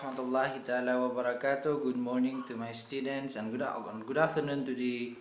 warahmatullahi ta'ala wabarakatuh. Good morning to my students and good afternoon to the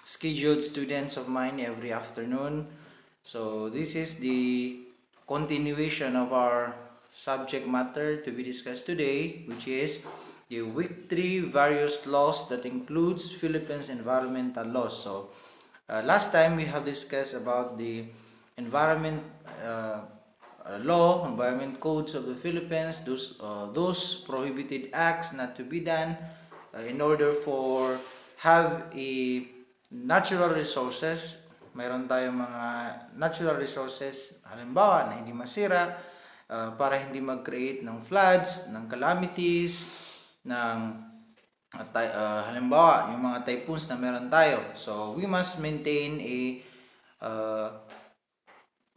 scheduled students of mine every afternoon. So this is the continuation of our subject matter to be discussed today, which is the week 3 various laws that includes Philippines environmental laws. So last time we have discussed about the environment environment codes of the Philippines, those prohibited acts not to be done in order for have a natural resources. Mayroon tayong mga natural resources, halimbawa na hindi masira, para hindi mag-create ng floods, ng calamities, ng halimbawa yung mga typhoons na meron tayo. So we must maintain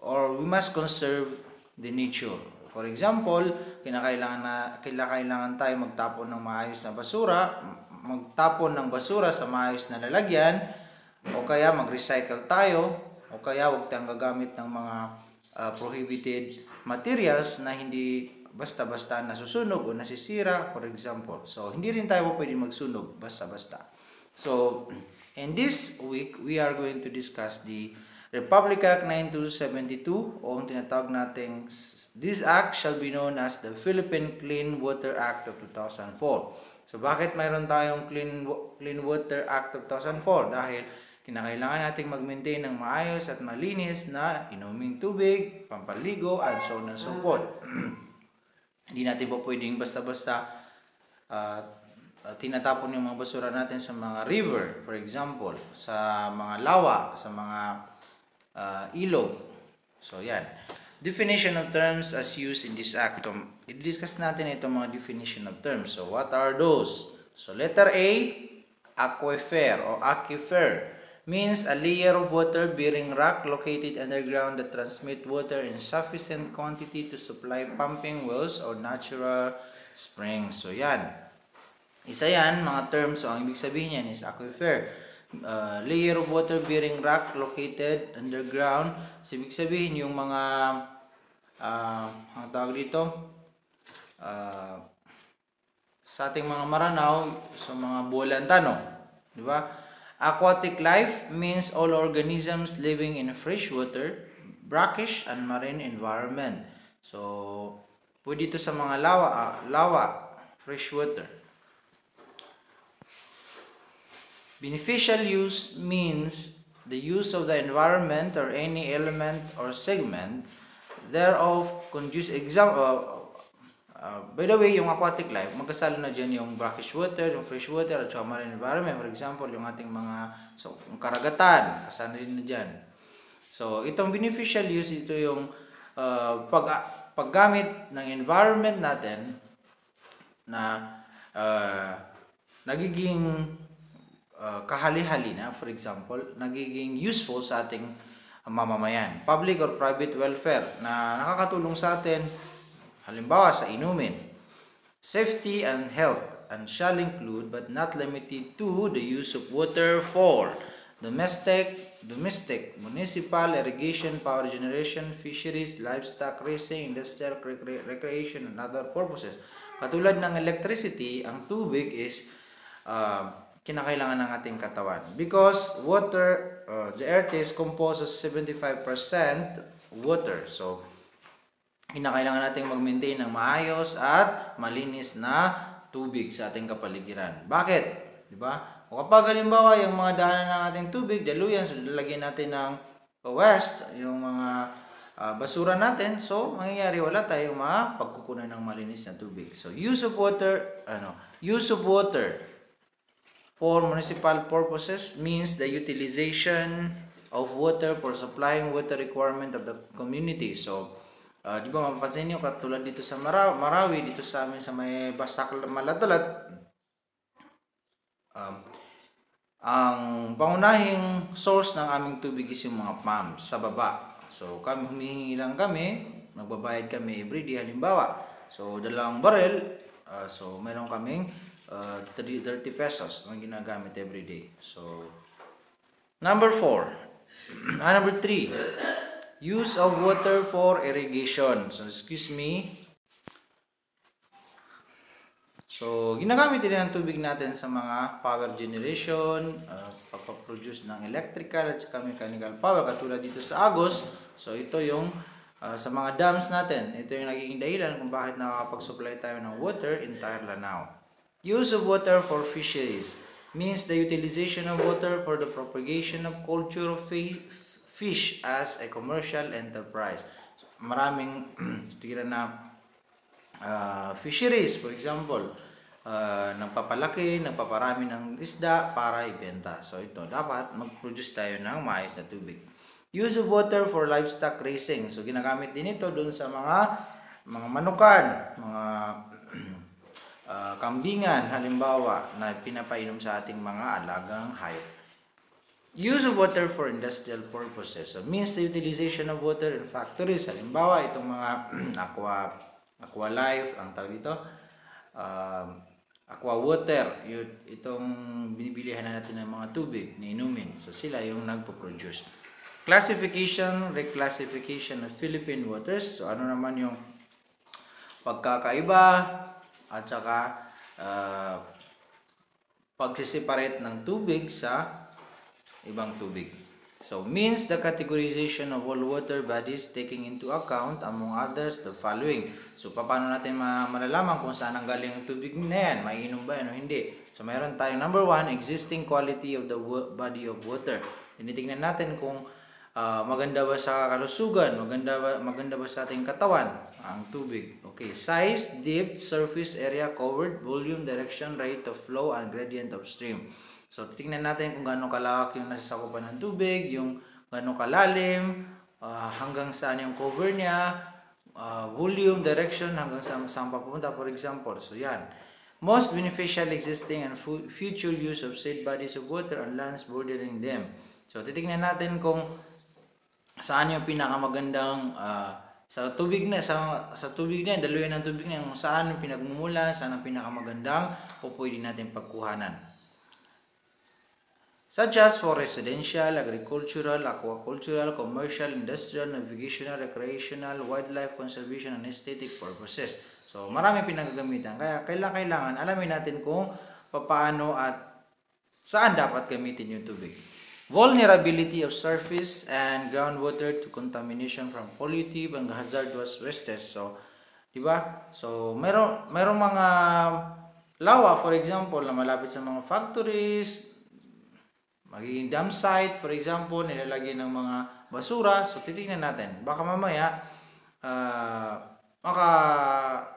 or we must conserve the nature. For example, kailangan tayo magtapon ng maayos na basura, magtapon ng basura sa maayos na lalagyan, o kaya mag-recycle tayo, o kaya huwag tayong gagamit ng mga prohibited materials na hindi basta-basta nasusunog o nasisira, for example. So, hindi rin tayo pwede magsunog basta-basta. So, in this week, we are going to discuss the Republic Act 9272 o ang tinatawag nating this act shall be known as the Philippine Clean Water Act of 2004. So bakit mayroon tayong Clean Water Act of 2004? Dahil kinakailangan nating mag-maintain ng maayos at malinis na inuming tubig, pampaligo, and so on and so forth. Hindi natin po pwedeng basta-basta tinatapon yung mga basura natin sa mga river, for example, sa mga lawa, sa mga ilog. So yan. Definition of terms as used in this act. I-discuss natin itong mga definition of terms. So what are those? So letter A, aquifer or aquifer means a layer of water bearing rock located underground that transmit water in sufficient quantity to supply pumping wells or natural springs. So yan. Isa yan, mga terms. So ang ibig sabihin yan is aquifer. Layer of water bearing rock located underground. So, ibig sabihin yung mga ang tawag dito sa ating mga maranaw, so mga bulantano, di ba? Aquatic life means all organisms living in fresh water, brackish and marine environment. So, pwede ito sa mga lawa, fresh water. Beneficial use means the use of the environment or any element or segment thereof conducive. By the way, yung aquatic life, magkasalo na dyan yung brackish water, yung fresh water, at marine environment. For example, yung ating mga yung karagatan, kasano din na dyan. So, itong beneficial use, ito yung paggamit ng environment natin na nagiging kahali-hali na, for example, nagiging useful sa ating mamamayan. Public or private welfare na nakakatulong sa atin, halimbawa sa inumin. Safety and health and shall include but not limited to the use of water for domestic, municipal, irrigation, power generation, fisheries, livestock raising, industrial, recreation, and other purposes. Katulad ng electricity, ang tubig is kinakailangan ng ating katawan. Because water, the earth is composed of 75% water. So, kinakailangan natin mag-maintain ng maayos at malinis na tubig sa ating kapaligiran. Bakit? Diba? O kapag halimbawa yung mga daanan ng ating tubig, daluyan, so lalagyan natin ng waste, yung mga basura natin, so mangyayari wala tayong mapagkukunan ng malinis na tubig. So, use of water for municipal purposes means the utilization of water for supplying water requirement of the community. So, di ba mapapansin nyo, katulad dito sa Marawi, dito sa amin sa may Basak Malatalat, ang pangunahing source ng aming tubig is yung mga pumps sa baba. So, kami humihingi lang kami, magbabayad kami everyday, halimbawa. So, 2 barrel, so meron kaming 30 pesos ang ginagamit every day. So, number 3, use of water for irrigation. So, excuse me. So, ginagamit din ang tubig natin sa mga power generation, pagpaproduce ng electrical at saka mechanical power katulad dito sa Agos. So, ito yung sa mga dams natin. Ito yung nagiging dahilan kung bakit nakakapag-supply tayo ng water in entire Lanao. Use of water for fisheries means the utilization of water for the propagation of culture of fish as a commercial enterprise. So, maraming tira na fisheries, for example, nagpapalaki, nagpaparami ng isda para ibenta. So ito, dapat mag-produce tayo ng maayos na tubig. Use of water for livestock raising. So ginagamit din ito dun sa mga manukan, mga kambingan, halimbawa, na pinapainom sa ating mga alagang hayop. Use of water for industrial purposes. So means the utilization of water in factories. Halimbawa, itong mga aqua life, ang tawag dito, aqua water, itong binibilihan na natin ng mga tubig na inumin. So sila yung nagpo-produce. Classification, reclassification of Philippine waters. So ano naman yung pagkakaiba at saka pagsiseparate ng tubig sa ibang tubig. So means the categorization of all water bodies taking into account among others the following. So paano natin malalaman kung saan ang galing ang tubig na yan? Mainom ba yan o hindi? So mayroon tayong number 1, existing quality of the body of water. Tinitingnan natin kung maganda ba sa kalusugan, maganda ba sa ating katawan ang tubig. Okay, size, depth, surface area covered, volume, direction, rate of flow, and gradient of stream. So, titingnan natin kung gaano kalawak yung nasasakupan ng tubig, yung gaano kalalim, hanggang saan yung cover niya, volume, direction, hanggang saan papunta, for example. So, yan. Most beneficial existing and future use of said bodies of water on lands bordering them. So, titingnan natin kung saan yung pinakamagandang sa tubig na daluyan ng tubig na, kung saan yung pinagmumulan, saan ang pinakamagandang o pwede natin pagkuhanan. Such as for residential, agricultural, aquacultural, commercial, industrial, navigational, recreational, wildlife conservation, and aesthetic purposes. So, marami pinagagamitan. Kaya kailangan alamin natin kung paano at saan dapat gamitin yung tubig. Vulnerability of surface and groundwater to contamination from pollutive and hazardous wastes. So, di ba? So, merong mga lawa, for example, na malapit sa mga factories, magiging dam site, for example, nilalagyan ng mga basura. So, titingnan natin. Baka mamaya,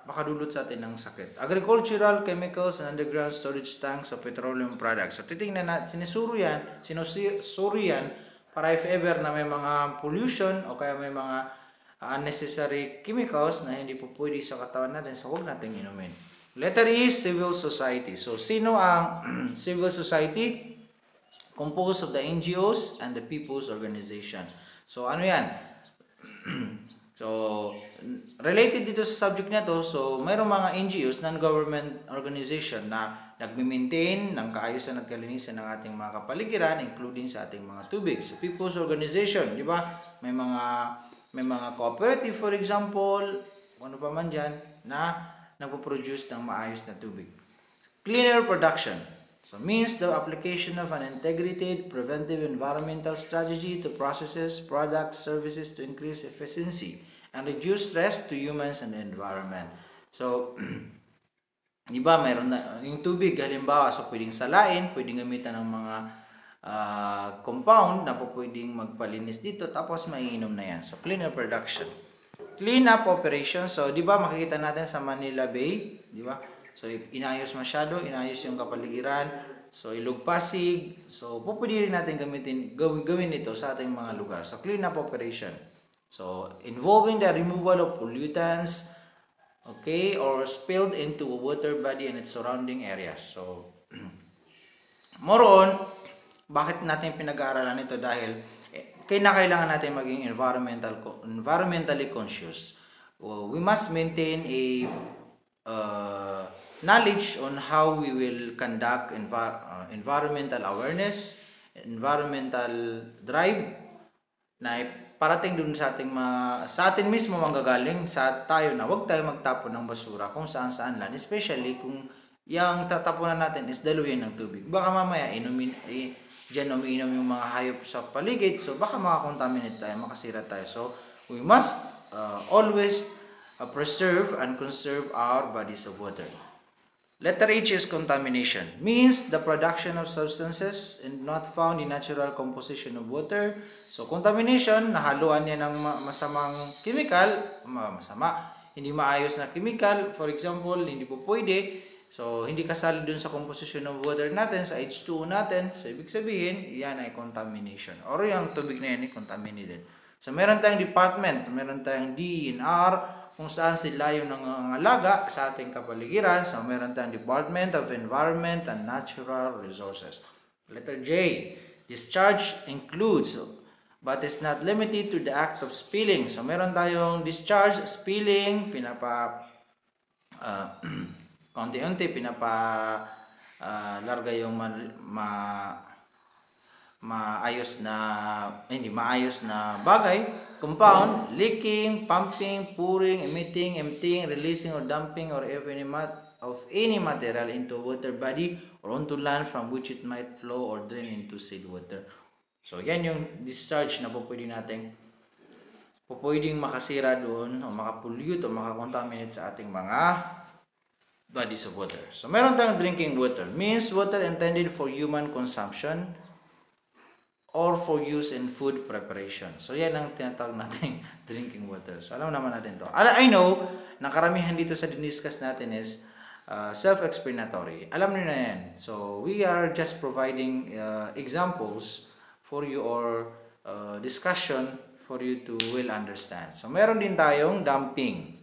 makadulot sa atin ng sakit. Agricultural, chemicals, and underground storage tanks of petroleum products. So, titingnan natin, sinusuro yan para if ever na may mga pollution o kaya may mga unnecessary chemicals na hindi po pwede sa katawan natin, so huwag natin inumin. Letter E, civil society. So, sino ang civil society? Composed of the NGOs and the people's organization. So, ano yan? So, related dito sa subject na to, so, mayroong mga NGOs, non-government organization, na nagmi-maintain ng kaayusan at kalinisan ng ating mga kapaligiran, including sa ating mga tubig. So, people's organization, di ba? May mga cooperative, for example, ano pa man dyan, na nagpo-produce ng maayos na tubig. Cleaner production. So, means the application of an integrated preventive environmental strategy to processes, products, services to increase efficiency and reduce stress to humans and the environment. So, di ba, mayroon na yung tubig, halimbawa, so pwedeng salain, pwedeng gamitan ng mga compound na po pwedeng magpalinis dito, tapos maiinom na yan. So, cleaner production. Clean up operation. So, di ba, makikita natin sa Manila Bay, di ba? So, inayos inayos yung kapaligiran. So, Ilog Pasig. So, pwede rin natin gawin ito sa ating mga lugar. So, clean up operation. So, involving the removal of pollutants, okay, or spilled into a water body and its surrounding areas. So, more on, bakit natin pinag-aaralan ito? Dahil, kailangan natin maging environmentally conscious. We must maintain a knowledge on how we will conduct environmental awareness, environmental drive na parating dun sa atin mismo manggagaling sa tayo na wag tayo magtapon ng basura kung saan lang, especially kung Yang tatapunan natin is daluyan ng tubig. Baka mamaya diyan umiinom yung mga hayop sa paligid, so baka makakontaminate tayo, makasira tayo. So we must always preserve and conserve our bodies of water. Letter H is contamination. Means the production of substances and not found in natural composition of water. So contamination, nahaluan niya ng masamang chemical, hindi maayos na chemical. For example, hindi po pwede. So hindi kasali dun sa composition of water natin, sa H2O natin. So ibig sabihin, yan ay contamination. Or yung tubig na yan ay contaminated. So meron tayong department, meron tayong DNR, kung saan sila yung nangangalaga sa ating kapaligiran. So, meron tayong Department of Environment and Natural Resources. Letter J, discharge includes but is not limited to the act of spilling. So, meron tayong discharge, spilling, kaunti-unti, larga yung hindi maayos na bagay, compound, leaking, pumping, pouring, emitting, emptying, releasing or dumping or any material into water body or onto land from which it might flow or drain into said water. So yan yung discharge na pwedeng makasira doon o makapollute o makakontaminate sa ating mga bodies of water. So meron tayong drinking water, means water intended for human consumption or for use in food preparation. So, yan ang tinatawag natin drinking water. So, alam naman natin to. I know, na karamihan dito sa diniscuss natin is self-explanatory. Alam niyo na yan. So, we are just providing examples for you or discussion for you to well understand. So, meron din tayong dumping.